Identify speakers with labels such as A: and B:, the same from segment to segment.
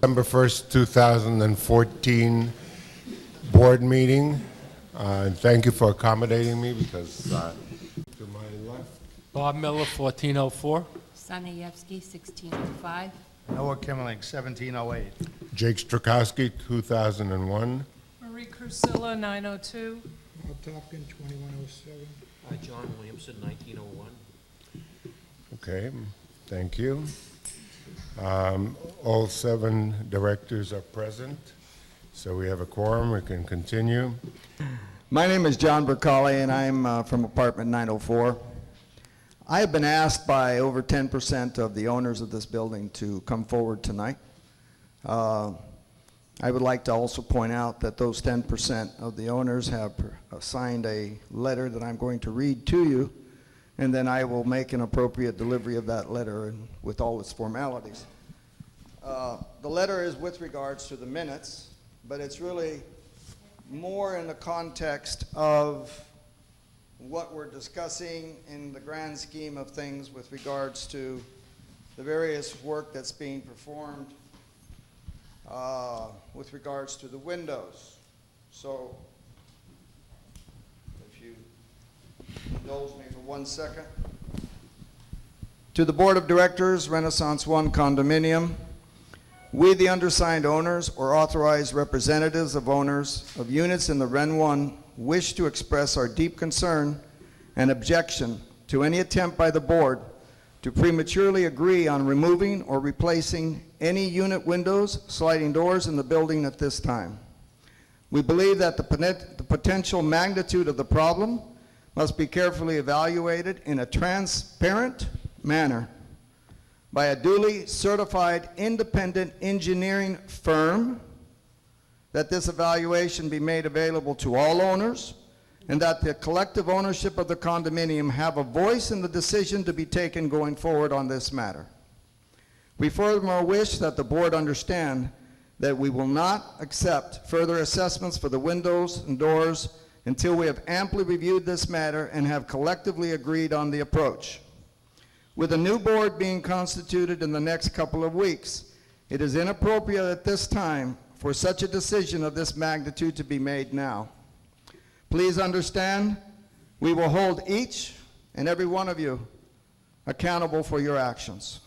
A: December 1st, 2014 board meeting. And thank you for accommodating me because to my left,
B: Bob Miller, 1404.
C: Sanayevsky, 1605.
D: Noah Kimmeling, 1708.
A: Jake Strakowski, 2001.
E: Marie Crusilla, 902.
F: Bob Topkin, 2107.
G: John Williamson, 1901.
A: Okay, thank you. All 7 directors are present, so we have a quorum. We can continue.
H: My name is John Bercali, and I'm from apartment 904. I have been asked by over 10% of the owners of this building to come forward tonight. I would like to also point out that those 10% of the owners have signed a letter that I'm going to read to you, and then I will make an appropriate delivery of that letter and with all its formalities. The letter is with regards to the minutes, but it's really more in the context of what we're discussing in the grand scheme of things with regards to the various work that's being performed with regards to the windows. So, if you indulge me for 1 second. To the Board of Directors, Renaissance One Condominium, we, the undersigned owners or authorized representatives of owners of units in the Ren 1, wish to express our deep concern and objection to any attempt by the Board to prematurely agree on removing or replacing any unit windows, sliding doors in the building at this time. We believe that the potential magnitude of the problem must be carefully evaluated in a transparent manner by a duly certified independent engineering firm, that this evaluation be made available to all owners, and that the collective ownership of the condominium have a voice in the decision to be taken going forward on this matter. We furthermore wish that the board understand that we will not accept further assessments for the windows and doors until we have amply reviewed this matter and have collectively agreed on the approach. With a new board being constituted in the next couple of weeks, it is inappropriate at this time for such a decision of this magnitude to be made now. Please understand, we will hold each and every one of you accountable for your actions.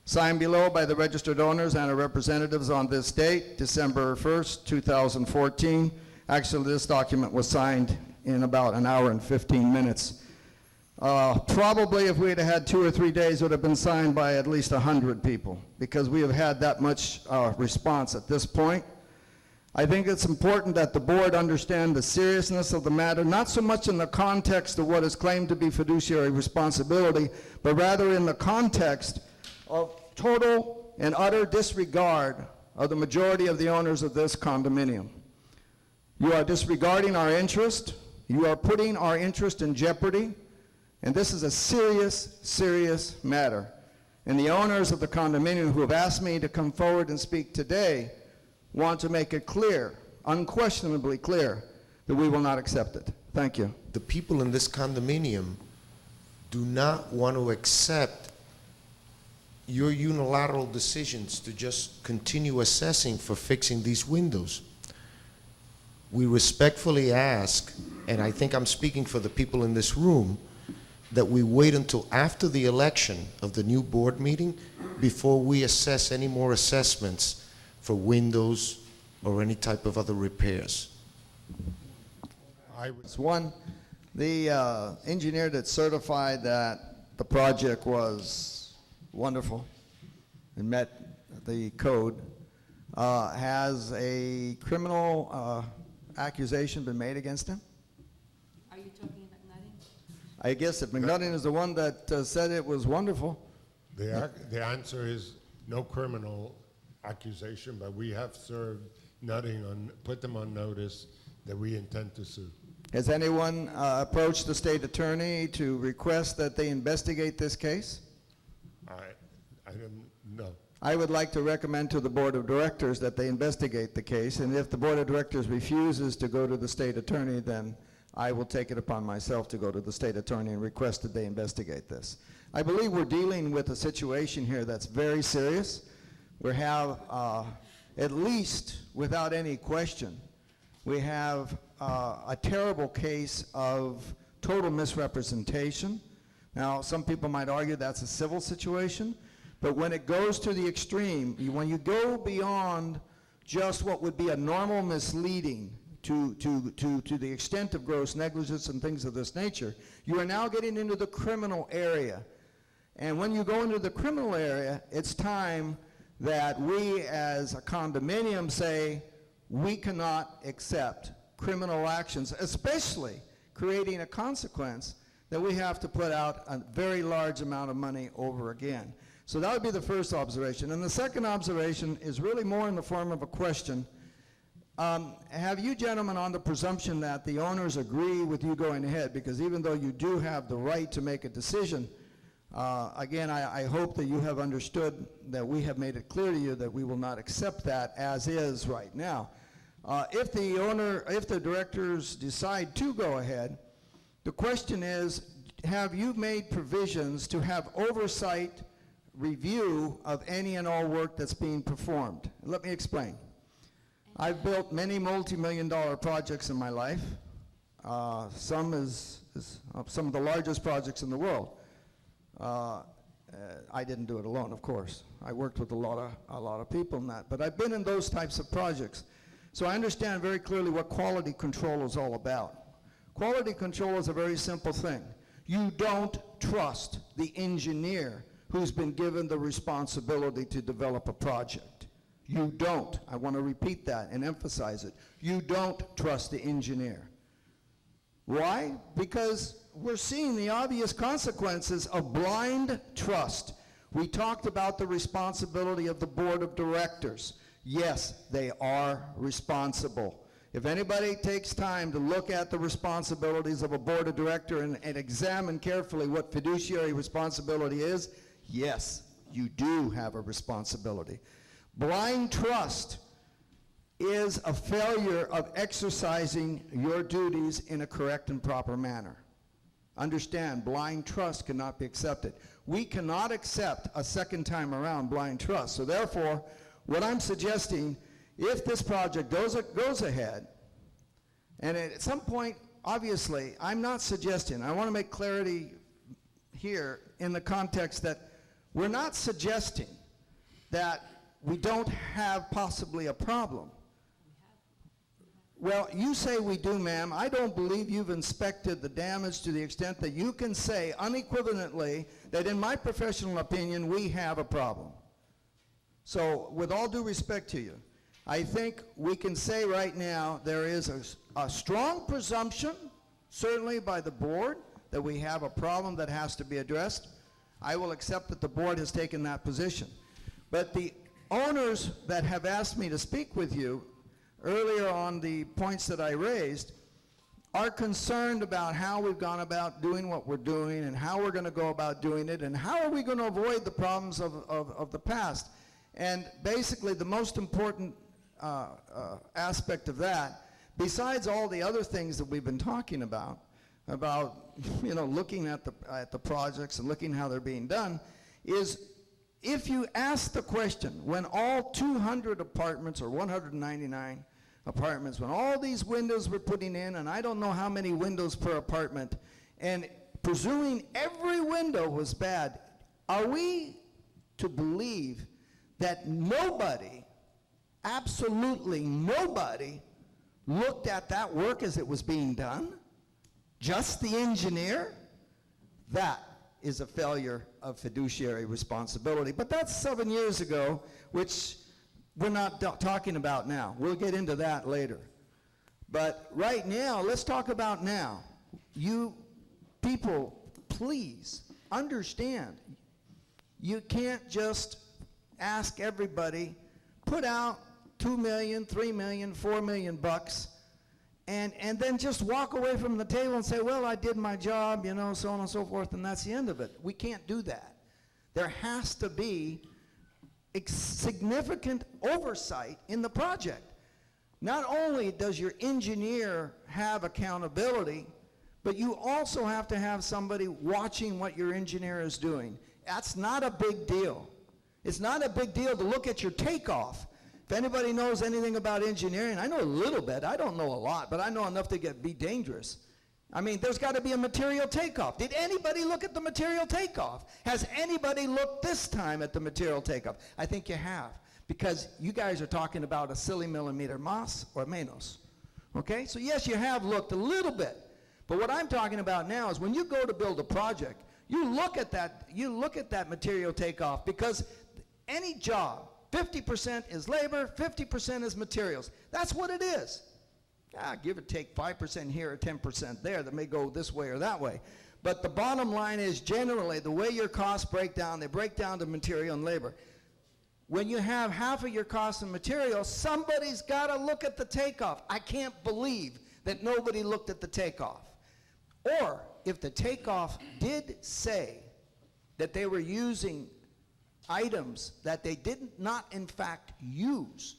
H: Signed below by the registered owners and our representatives on this date, December 1st, 2014. Actually, this document was signed in about an hour and 15 minutes. Probably if we had had 2 or 3 days, it would have been signed by at least 100 people, because we have had that much response at this point. I think it's important that the board understand the seriousness of the matter, not so much in the context of what is claimed to be fiduciary responsibility, but rather in the context of total and utter disregard of the majority of the owners of this condominium. You are disregarding our interest. You are putting our interest in jeopardy. And this is a serious, serious matter. And the owners of the condominium who have asked me to come forward and speak today want to make it clear, unquestionably clear, that we will not accept it. Thank you.
G: The people in this condominium do not want to accept your unilateral decisions to just continue assessing for fixing these windows. We respectfully ask, and I think I'm speaking for the people in this room, that we wait until after the election of the new board meeting before we assess any more assessments for windows or any type of other repairs.
H: One, the engineer that certified that the project was wonderful and met the code, has a criminal accusation been made against him?
C: Are you talking about Nutting?
H: I guess if McNutting is the one that said it was wonderful.
A: The answer is no criminal accusation, but we have served Nutting put them on notice that we intend to sue.
H: Has anyone approached the state attorney to request that they investigate this case?
A: I don't know.
H: I would like to recommend to the board of directors that they investigate the case, and if the board of directors refuses to go to the state attorney, then I will take it upon myself to go to the state attorney and request that they investigate this. I believe we're dealing with a situation here that's very serious. We have at least, without any question, we have a terrible case of total misrepresentation. Now, some people might argue that's a civil situation, but when it goes to the extreme, when you go beyond just what would be a normal misleading to the extent of gross negligence and things of this nature, you are now getting into the criminal area. And when you go into the criminal area, it's time that we as a condominium say we cannot accept criminal actions, especially creating a consequence that we have to put out a very large amount of money over again. So that would be the first observation. And the second observation is really more in the form of a question. Have you gentlemen, on the presumption that the owners agree with you going ahead, because even though you do have the right to make a decision, again, I hope that you have understood that we have made it clear to you that we will not accept that as is right now. If the directors decide to go ahead, the question is, have you made provisions to have oversight review of any and all work that's being performed? Let me explain. I've built many multi-million-dollar projects in my life. Some of the largest projects in the world. I didn't do it alone, of course. I worked with a lot of people in that, but I've been in those types of projects. So I understand very clearly what quality control is all about. Quality control is a very simple thing. You don't trust the engineer who's been given the responsibility to develop a project. You don't. I want to repeat that and emphasize it. You don't trust the engineer. Why? Because we're seeing the obvious consequences of blind trust. We talked about the responsibility of the board of directors. Yes, they are responsible. If anybody takes time to look at the responsibilities of a board of director and examine carefully what fiduciary responsibility is, yes, you do have a responsibility. Blind trust is a failure of exercising your duties in a correct and proper manner. Understand, blind trust cannot be accepted. We cannot accept a second time around blind trust. So therefore, what I'm suggesting, if this project goes ahead, and at some point, obviously, I'm not suggesting, I want to make clarity here in the context that we're not suggesting that we don't have possibly a problem. Well, you say we do, ma'am. I don't believe you've inspected the damage to the extent that you can say unequivocally that in my professional opinion, we have a problem. So with all due respect to you, I think we can say right now there is a strong presumption, certainly by the board, that we have a problem that has to be addressed. I will accept that the board has taken that position. But the owners that have asked me to speak with you earlier on the points that I raised are concerned about how we've gone about doing what we're doing and how we're going to go about doing it and how are we going to avoid the problems of the past. And basically the most important aspect of that, besides all the other things that we've been talking about looking at the projects and looking how they're being done, is if you ask the question, when all 200 apartments or 199 apartments, when all these windows were putting in, and I don't know how many windows per apartment, and presuming every window was bad, are we to believe that nobody, absolutely nobody, looked at that work as it was being done? Just the engineer? That is a failure of fiduciary responsibility. But that's 7 years ago, which we're not talking about now. We'll get into that later. But right now, let's talk about now. You people, please understand, you can't just ask everybody, put out $2 million, $3 million, $4 million bucks, and then just walk away from the table and say, well, I did my job, so on and so forth, and that's the end of it. We can't do that. There has to be significant oversight in the project. Not only does your engineer have accountability, but you also have to have somebody watching what your engineer is doing. That's not a big deal. It's not a big deal to look at your takeoff
I: If anybody knows anything about engineering, I know a little bit. I don't know a lot, but I know enough to be dangerous. I mean, there's got to be a material takeoff. Did anybody look at the material takeoff? Has anybody looked this time at the material takeoff? I think you have, because you guys are talking about a silly millimeter más or menos. Okay? So yes, you have looked a little bit. But what I'm talking about now is when you go to build a project, you look at that material takeoff, because any job, 50% is labor, 50% is materials. That's what it is. Give or take 5% here or 10% there that may go this way or that way. But the bottom line is generally the way your costs break down, they break down to material and labor. When you have half of your costs in material, somebody's got to look at the takeoff. I can't believe that nobody looked at the takeoff. Or if the takeoff did say that they were using items that they did not in fact use,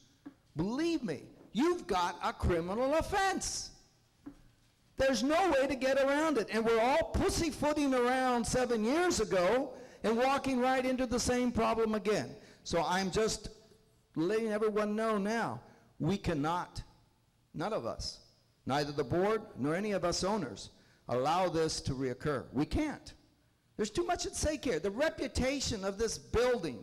I: believe me, you've got a criminal offense. There's no way to get around it. And we're all pussyfooting around 7 years ago and walking right into the same problem again. So I'm just letting everyone know now, we cannot, none of us, neither the board nor any of us owners, allow this to reoccur. We can't. There's too much at stake here. The reputation of this building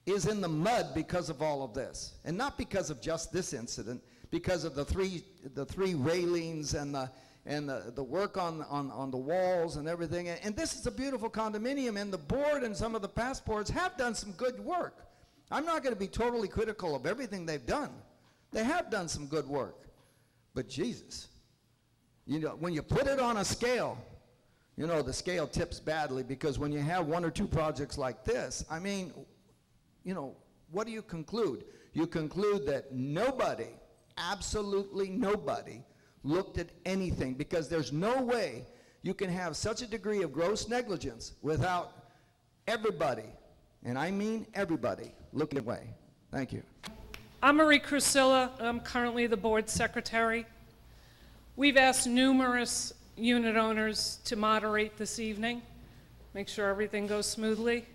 I: is in the mud because of all of this, and not because of just this incident, because of the three railings and the work on the walls and everything. And this is a beautiful condominium, and the board and some of the past boards have done some good work. I'm not going to be totally critical of everything they've done. They have done some good work, but Jesus, you know, when you put it on a scale, you know, the scale tips badly, because when you have one or two projects like this, I mean, you know, what do you conclude? You conclude that nobody, absolutely nobody, looked at anything, because there's no way you can have such a degree of gross negligence without everybody, and I mean everybody, looking away. Thank you.
E: I'm Marie Crusilla. I'm currently the board secretary. We've asked numerous unit owners to moderate this evening, make sure everything goes smoothly.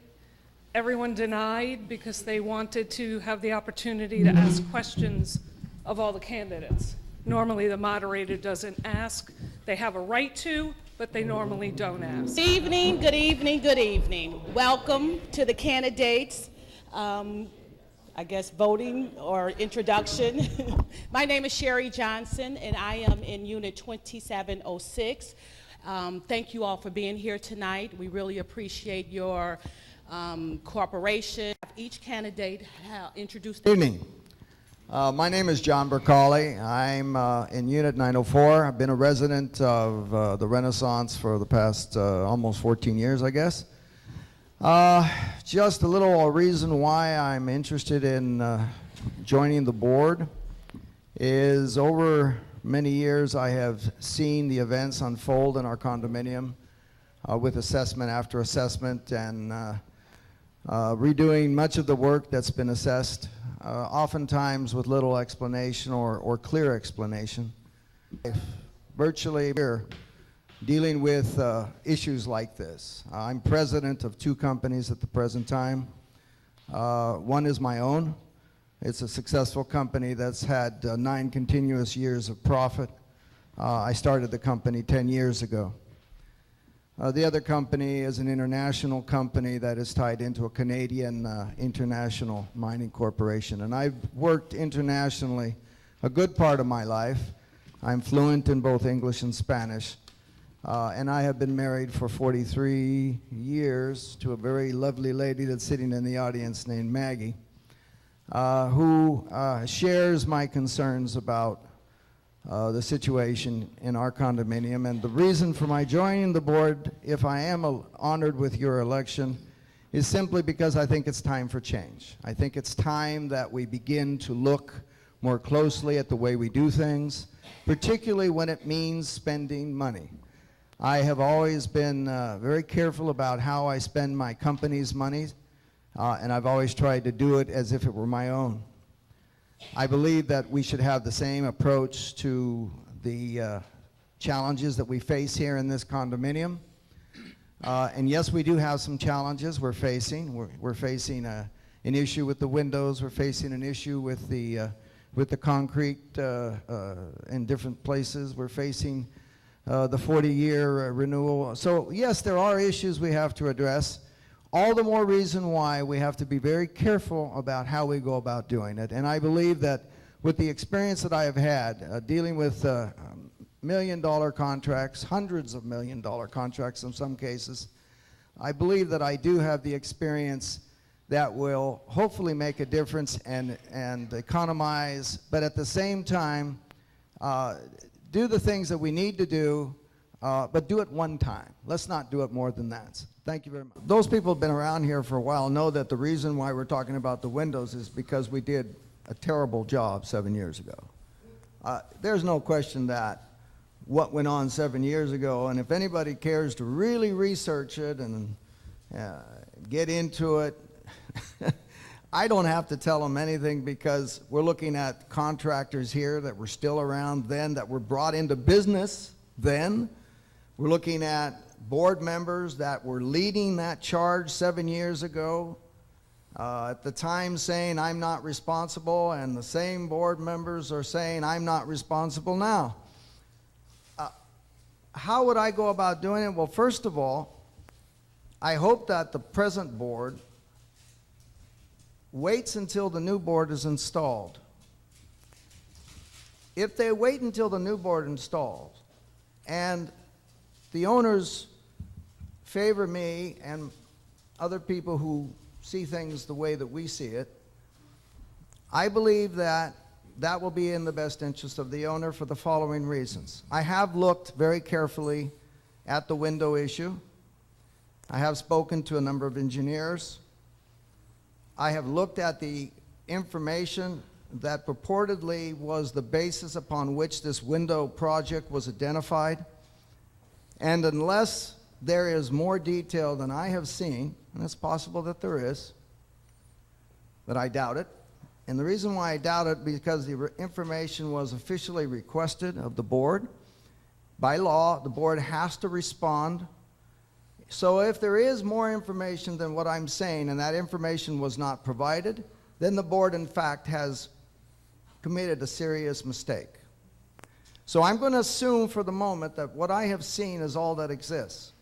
E: Everyone denied because they wanted to have the opportunity to ask questions of all the candidates. Normally the moderator doesn't ask. They have a right to, but they normally don't ask.
J: Good evening, good evening, good evening. Welcome to the candidates, I guess voting or introduction. My name is Sherry Johnson, and I am in Unit 2706. Thank you all for being here tonight. We really appreciate your cooperation. Each candidate introduce.
H: Good evening. My name is John Bercali. I'm in Unit 904. I've been a resident of the Renaissance for the past almost 14 years, I guess. Just a little reason why I'm interested in joining the board is over many years I have seen the events unfold in our condominium with assessment after assessment, and redoing much of the work that's been assessed, oftentimes with little explanation or clear explanation. Virtually here dealing with issues like this. I'm president of two companies at the present time. One is my own. It's a successful company that's had 9 continuous years of profit. I started the company 10 years ago. The other company is an international company that is tied into a Canadian international mining corporation. And I've worked internationally a good part of my life. I'm fluent in both English and Spanish. And I have been married for 43 years to a very lovely lady that's sitting in the audience named Maggie, who shares my concerns about the situation in our condominium. And the reason for my joining the board, if I am honored with your election, is simply because I think it's time for change. I think it's time that we begin to look more closely at the way we do things, particularly when it means spending money. I have always been very careful about how I spend my company's money, and I've always tried to do it as if it were my own. I believe that we should have the same approach to the challenges that we face here in this condominium. And yes, we do have some challenges we're facing. We're facing
I: an issue with the windows. We're facing an issue with the concrete in different places. We're facing the 40-year renewal. So yes, there are issues we have to address. All the more reason why we have to be very careful about how we go about doing it. And I believe that with the experience that I have had dealing with million-dollar contracts, hundreds of million-dollar contracts in some cases, I believe that I do have the experience that will hopefully make a difference and economize, but at the same time, do the things that we need to do, but do it one time. Let's not do it more than that. Thank you very much. Those people who have been around here for a while know that the reason why we're talking about the windows is because we did a terrible job 7 years ago. There's no question that what went on 7 years ago, and if anybody cares to really research it and get into it, I don't have to tell them anything, because we're looking at contractors here that were still around then, that were brought into business then. We're looking at board members that were leading that charge 7 years ago, at the time saying I'm not responsible, and the same board members are saying I'm not responsible now. How would I go about doing it? Well, first of all, I hope that the present board waits until the new board is installed. If they wait until the new board installed and the owners favor me and other people who see things the way that we see it, I believe that that will be in the best interest of the owner for the following reasons. I have looked very carefully at the window issue. I have spoken to a number of engineers. I have looked at the information that purportedly was the basis upon which this window project was identified. And unless there is more detail than I have seen, and it's possible that there is, but I doubt it. And the reason why I doubt it, because the information was officially requested of the board. By law, the board has to respond. So if there is more information than what I'm saying, and that information was not provided, then the board, in fact, has committed a serious mistake. So I'm going to assume for the moment that what I have seen is all that exists.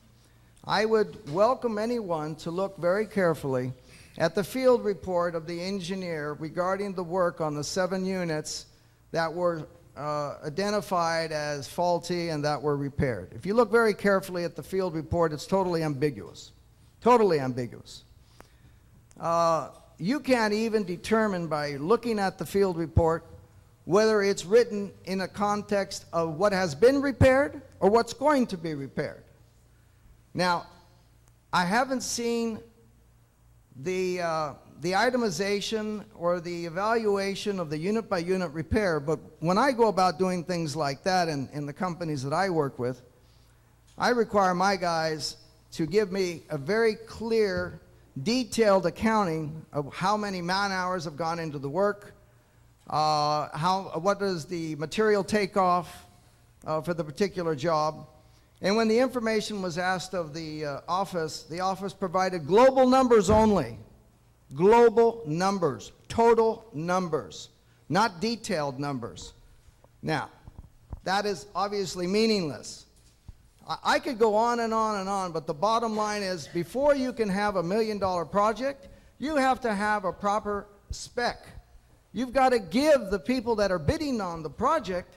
I: I would welcome anyone to look very carefully at the field report of the engineer regarding the work on the 7 units that were identified as faulty and that were repaired. If you look very carefully at the field report, it's totally ambiguous. Totally ambiguous. You can't even determine by looking at the field report whether it's written in a context of what has been repaired or what's going to be repaired. Now, I haven't seen the itemization or the evaluation of the unit-by-unit repair, but when I go about doing things like that in the companies that I work with, I require my guys to give me a very clear, detailed accounting of how many man-hours have gone into the work, what is the material takeoff for the particular job. And when the information was asked of the office provided global numbers only. Global numbers, total numbers, not detailed numbers. Now, that is obviously meaningless. I could go on and on and on, but the bottom line is, before you can have $1 million project, you have to have a proper spec. You've got to give the people that are bidding on the project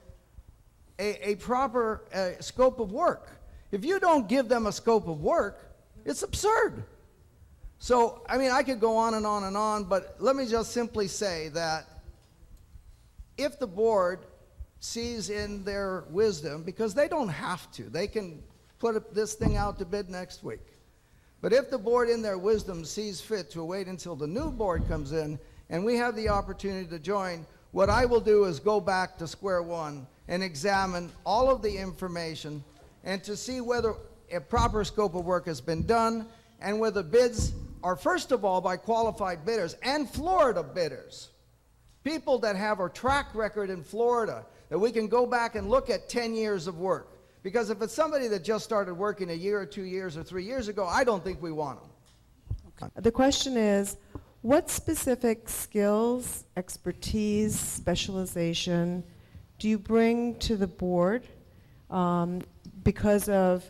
I: a proper scope of work. If you don't give them a scope of work, it's absurd. So, I mean, I could go on and on and on, but let me just simply say that if the board sees in their wisdom, because they don't have to, they can put this thing out to bid next week. But if the board in their wisdom sees fit to wait until the new board comes in and we have the opportunity to join, what I will do is go back to square one and examine all of the information and to see whether a proper scope of work has been done and whether bids are, first of all, by qualified bidders and Florida bidders, people that have a track record in Florida, that we can go back and look at 10 years of work. Because if it's somebody that just started working a year or 2 years or 3 years ago, I don't think we want them.
K: The question is, What specific skills, expertise, specialization do you bring to the board because of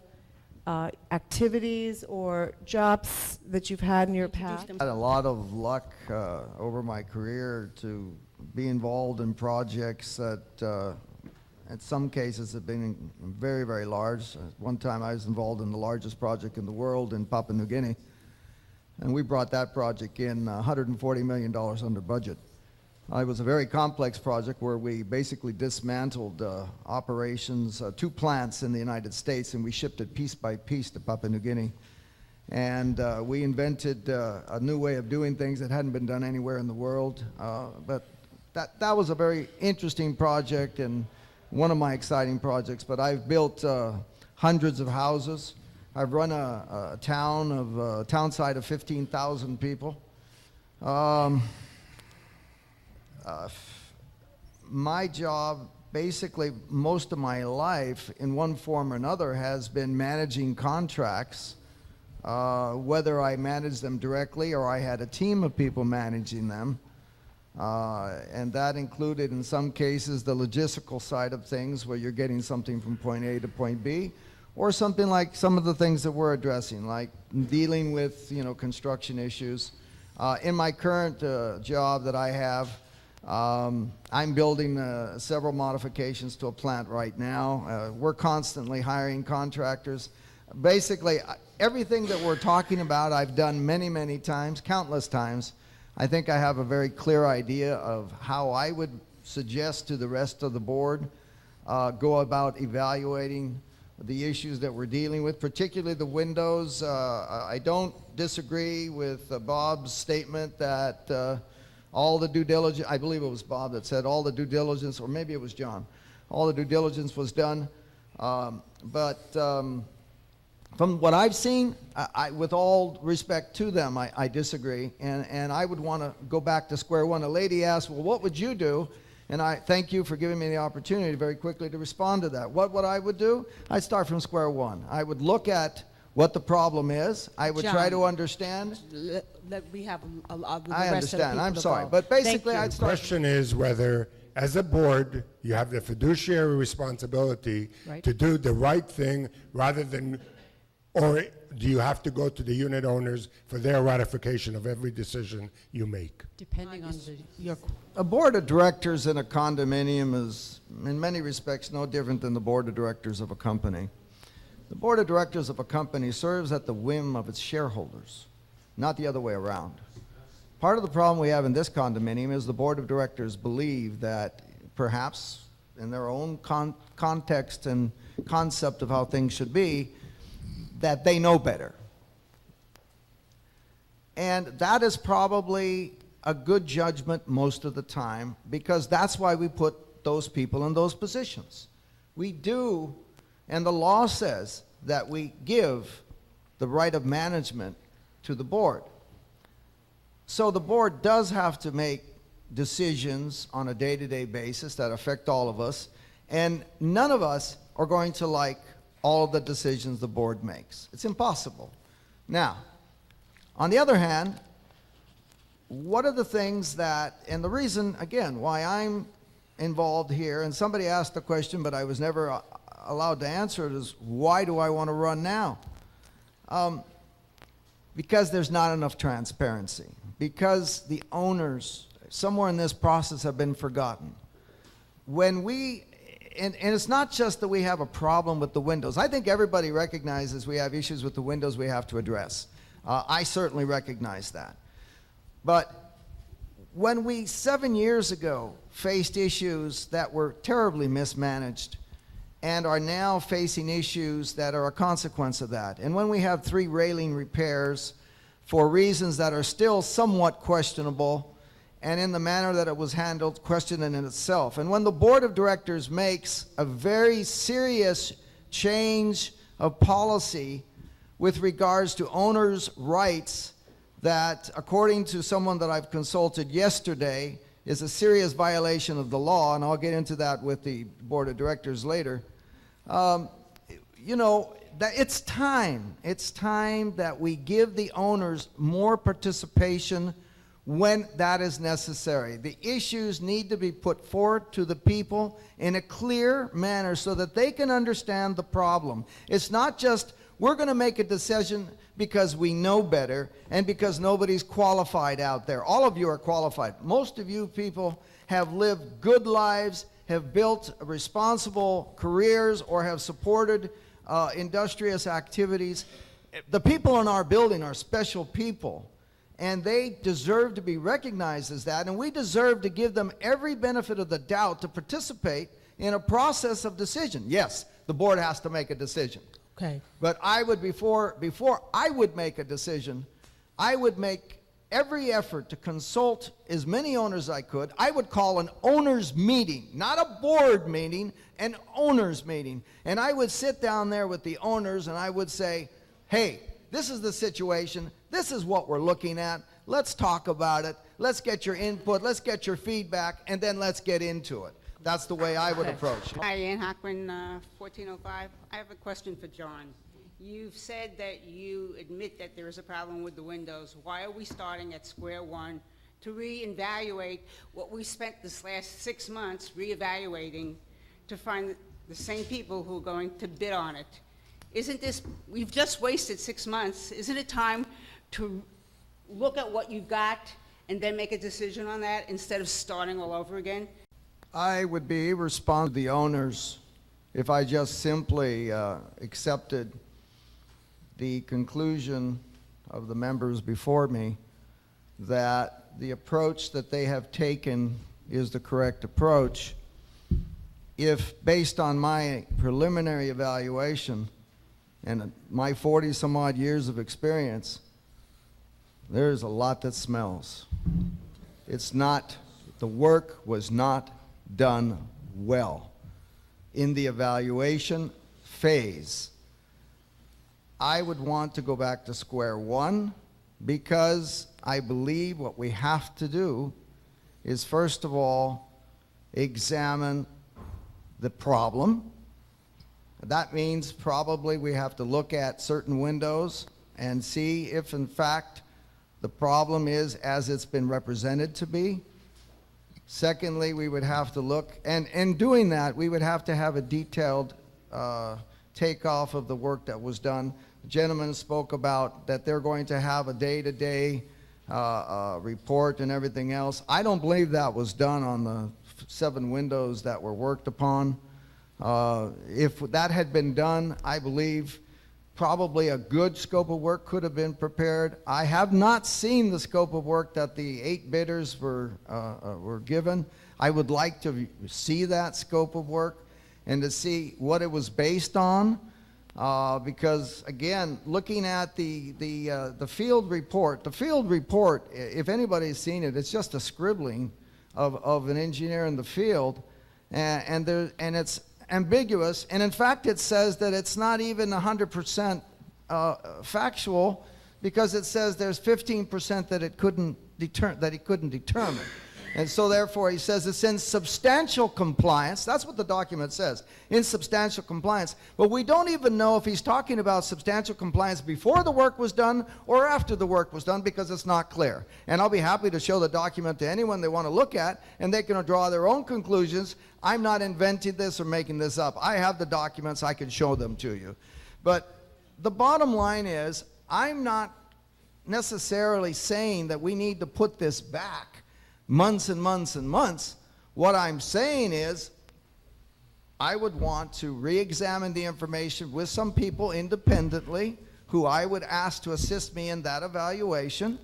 K: activities or jobs that you've had in your past?
H: I had a lot of luck over my career to be involved in projects that in some cases have been very, very large. One time I was involved in the largest project in the world in Papua New Guinea, and we brought that project in $140 million under budget. It was a very complex project where we basically dismantled operations, 2 plants in the United States, and we shipped it piece by piece to Papua New Guinea. And we invented a new way of doing things that hadn't been done anywhere in the world. But that was a very interesting project and one of my exciting projects. But I've built hundreds of houses. I've run a town site of 15,000 people. My job, basically most of my life, in one form or another, has been managing contracts, whether I managed them directly or I had a team of people managing them. And that included, in some cases, the logistical side of things, where you're getting something from point A to point B, or something like some of the things that we're addressing, like dealing with, construction issues. In my current job that I have, I'm building several modifications to a plant right now. We're constantly hiring contractors. Basically, everything that we're talking about, I've done many, many times, countless times. I think I have a very clear idea of how I would suggest to the rest of the board go about evaluating the issues that we're dealing with, particularly the windows. I don't disagree with Bob's statement that all the due diligence, I believe it was Bob that said all the due diligence, or maybe it was John, all the due diligence was done. But from what I've seen, with all respect to them, I disagree. And I would want to go back to square one. A lady asked, well, what would you do? And I thank you for giving me the opportunity very quickly to respond to that. What I would do? I'd start from square one. I would look at what the problem is. I would try to understand.
J: We have the
H: I
J: rest of the
H: understand.
J: people
H: I'm
J: to
H: sorry.
J: go.
H: But basically,
J: Thank you.
H: I'd
A: The
H: start.
A: question is whether, as a board, you have the fiduciary responsibility
C: Right.
A: to do the right thing rather than, or do you have to go to the unit owners for their ratification of every decision you make?
C: Depending on your,
H: A board of directors in a condominium is, in many respects, no different than the board of directors of a company. The board of directors of a company serves at the whim of its shareholders, not the other way around. Part of the problem we have in this condominium is the board of directors believe that perhaps in their own context and concept of how things should be, that they know better. And that is probably a good judgment most of the time, because that's why we put those people in those positions. We do, and the law says that we give the right of management to the board. So the board does have to make decisions on a day-to-day basis that affect all of us, and none of us are going to like all of the decisions the board makes. It's impossible. Now, on the other hand, what are the things that, and the reason, again, why I'm involved here, and somebody asked the question, but I was never allowed to answer it, is why do I want to run now? Because there's not enough transparency. Because the owners, somewhere in this process, have been forgotten. When we, and it's not just that we have a problem with the windows. I think everybody recognizes we have issues with the windows we have to address. I certainly recognize that. But when we, 7 years ago, faced issues that were terribly mismanaged and are now facing issues that are a consequence of that, and when we have 3 railing repairs for reasons that are still somewhat questionable, and in the manner that it was handled, questioning in itself, and when the board of directors makes a very serious change of policy with regards to owners' rights that, according to someone that I've consulted yesterday, is a serious violation of the law, and I'll get into that with the board of directors later. You know, that it's time that we give the owners more participation
I: when that is necessary. The issues need to be put forward to the people in a clear manner so that they can understand the problem. It's not just, we're going to make a decision because we know better and because nobody's qualified out there. All of you are qualified. Most of you people have lived good lives, have built responsible careers, or have supported industrious activities. The people in our building are special people, and they deserve to be recognized as that, and we deserve to give them every benefit of the doubt to participate in a process of decision. Yes, the board has to make a decision.
J: Okay.
I: But I would, before I would make a decision, I would make every effort to consult as many owners as I could. I would call an owners meeting, not a board meeting, an owners meeting. And I would sit down there with the owners and I would say, hey, this is the situation. This is what we're looking at. Let's talk about it. Let's get your input. Let's get your feedback, and then let's get into it. That's the way I would approach it.
L: Hi, Ann Hockman, 1405. I have a question for John. You've said that you admit that there is a problem with the windows. Why are we starting at square one to reevaluate what we spent this last 6 months reevaluating to find the same people who are going to bid on it? Isn't this, we've just wasted 6 months. Isn't it time to look at what you've got and then make a decision on that instead of starting all over again?
I: I would be responsible to the owners if I just simply accepted the conclusion of the members before me that the approach that they have taken is the correct approach. If, based on my preliminary evaluation and my 40-some-odd years of experience, there's a lot that smells. It's not, the work was not done well in the evaluation phase. I would want to go back to square one because I believe what we have to do is, first of all, examine the problem. That means probably we have to look at certain windows and see if, in fact, the problem is as it's been represented to be. Secondly, we would have to look, and in doing that, we would have to have a detailed takeoff of the work that was done. The gentleman spoke about that they're going to have a day-to-day report and everything else. I don't believe that was done on the 7 windows that were worked upon. If that had been done, I believe probably a good scope of work could have been prepared. I have not seen the scope of work that the 8 bidders were given. I would like to see that scope of work and to see what it was based on, because again, looking at the field report, if anybody's seen it, it's just a scribbling of an engineer in the field, and it's ambiguous, and in fact it says that it's not even 100% factual, because it says there's 15% that he couldn't determine. And so therefore he says it's in substantial compliance. That's what the document says, in substantial compliance. But we don't even know if he's talking about substantial compliance before the work was done or after the work was done, because it's not clear. And I'll be happy to show the document to anyone they want to look at, and they can draw their own conclusions. I'm not inventing this or making this up. I have the documents. I can show them to you. But the bottom line is, I'm not necessarily saying that we need to put this back months and months and months. What I'm saying is, I would want to re-examine the information with some people independently who I would ask to assist me in that evaluation,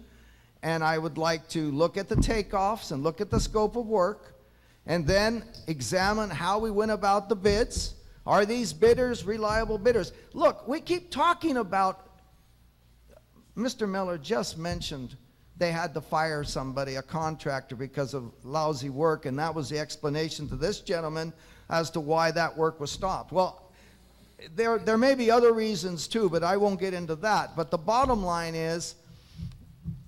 I: and I would like to look at the takeoffs and look at the scope of work, and then examine how we went about the bids. Are these bidders reliable bidders? Look, we keep talking about, Mr. Miller just mentioned they had to fire somebody, a contractor, because of lousy work, and that was the explanation to this gentleman as to why that work was stopped. Well, there may be other reasons too, but I won't get into that. But the bottom line is,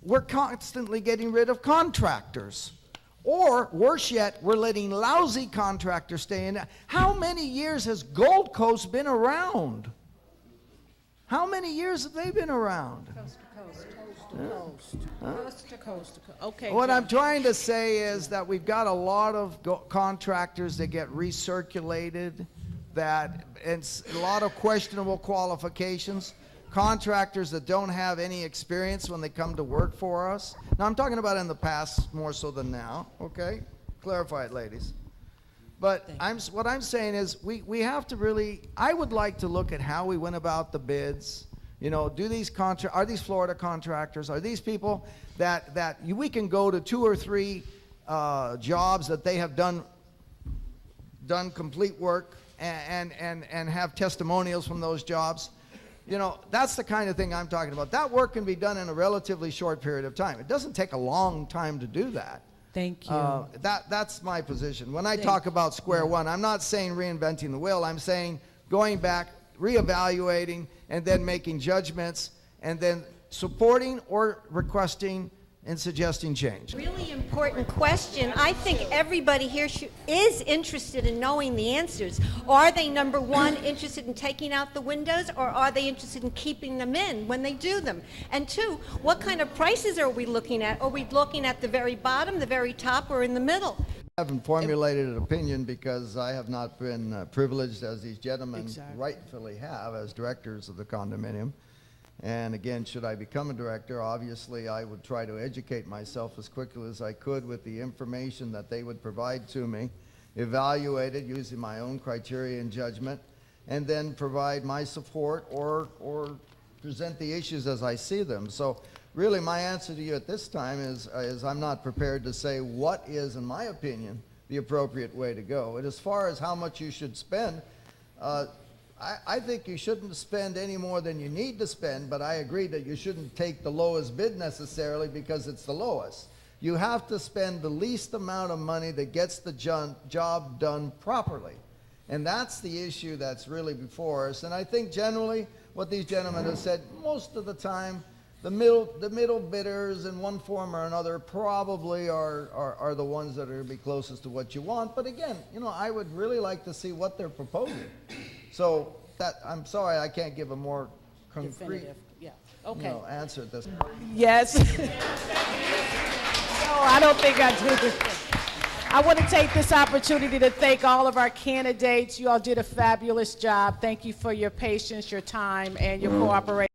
I: we're constantly getting rid of contractors. Or, worse yet, we're letting lousy contractors stay in. How many years has Gold Coast been around? How many years have they been around?
C: Coast to coast.
J: Coast to coast. Okay.
I: What
J: John.
I: I'm trying to say is that we've got a lot of contractors that get recirculated, and a lot of questionable qualifications, contractors that don't have any experience when they come to work for us. Now, I'm talking about in the past more so than now, okay? Clarify it, ladies. But what I'm saying is we have to really, I would like to look at how we went about the bids. You know, are these Florida contractors? Are these people that we can go to 2 or 3 jobs that they have done complete work and have testimonials from those jobs? You know, that's the kind of thing I'm talking about. That work can be done in a relatively short period of time. It doesn't take a long time to do that.
J: Thank you.
I: That's my position. When I talk about square one, I'm not saying reinventing the wheel. I'm saying going back, reevaluating, and then making judgments, and then supporting or requesting and suggesting change.
M: Really important question. I think everybody here is interested in knowing the answers. Are they, number one, interested in taking out the windows, or are they interested in keeping them in when they do them? And 2, what kind of prices are we looking at? Are we looking at the very bottom, the very top, or in the middle?
I: I haven't formulated an opinion because I have not been privileged, as these gentlemen rightfully have, as directors of the condominium. And again, should I become a director, obviously I would try to educate myself as quickly as I could with the information that they would provide to me, evaluate it using my own criteria and judgment, and then provide my support or present the issues as I see them. So really my answer to you at this time is I'm not prepared to say what is, in my opinion, the appropriate way to go. And as far as how much you should spend, I think you shouldn't spend any more than you need to spend, but I agree that you shouldn't take the lowest bid necessarily because it's the lowest. You have to spend the least amount of money that gets the job done properly. And that's the issue that's really before us. And I think generally what these gentlemen have said, most of the time, the middle bidders in one form or another probably are the ones that are going to be closest to what you want. But again, you know, I would really like to see what they're proposing. So I'm sorry I can't give a more concrete answer at this point.
J: Yes. No, I don't think I do. I want to take this opportunity to thank all of our candidates. You all did a fabulous job. Thank you for your patience, your time, and your cooperation.